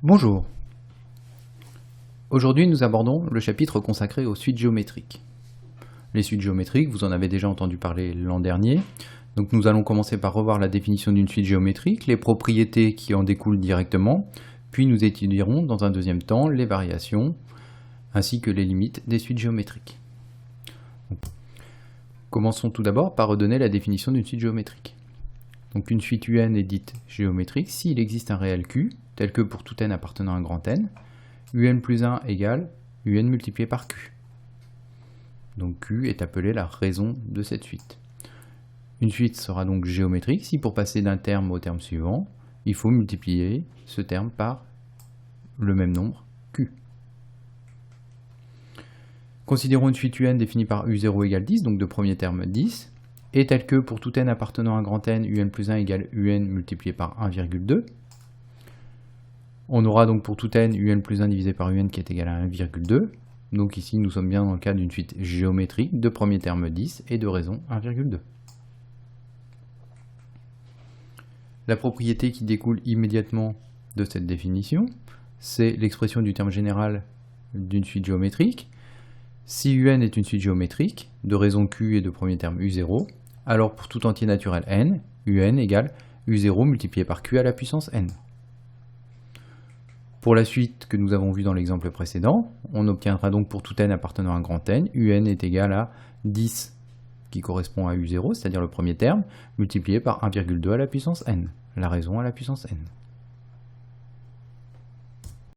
Bonjour. Aujourd'hui, nous abordons le chapitre consacré aux suites géométriques. Les suites géométriques, vous en avez déjà entendu parler l'an dernier. Donc nous allons commencer par revoir la définition d'une suite géométrique, les propriétés qui en découlent directement, puis nous étudierons dans un deuxième temps les variations, ainsi que les limites des suites géométriques. Commençons tout d'abord par redonner la définition d'une suite géométrique. Donc une suite UN est dite géométrique s'il existe un réel Q, tel que pour tout n appartenant à un grand N, UN plus 1 égale UN multiplié par Q. Donc Q est appelé la raison de cette suite. Une suite sera donc géométrique si pour passer d'un terme au terme suivant, il faut multiplier ce terme par le même nombre Q. Considérons une suite UN définie par U0 égale 10, donc de premier terme 10, et telle que pour tout n appartenant à un grand N, UN plus 1 égale UN multiplié par 1,2. On aura donc pour tout n, UN plus 1 divisé par UN qui est égal à 1,2. Donc ici, nous sommes bien dans le cas d'une suite géométrique de premier terme 10 et de raison 1,2. La propriété qui découle immédiatement de cette définition, c'est l'expression du terme général d'une suite géométrique. Si UN est une suite géométrique, de raison Q et de premier terme U0, alors pour tout entier naturel n, UN égale U0 multiplié par Q à la puissance n. Pour la suite que nous avons vue dans l'exemple précédent, on obtiendra donc pour tout n appartenant à un grand N, UN est égal à 10 qui correspond à U0, c'est-à-dire le premier terme, multiplié par 1,2 à la puissance n, la raison à la puissance n.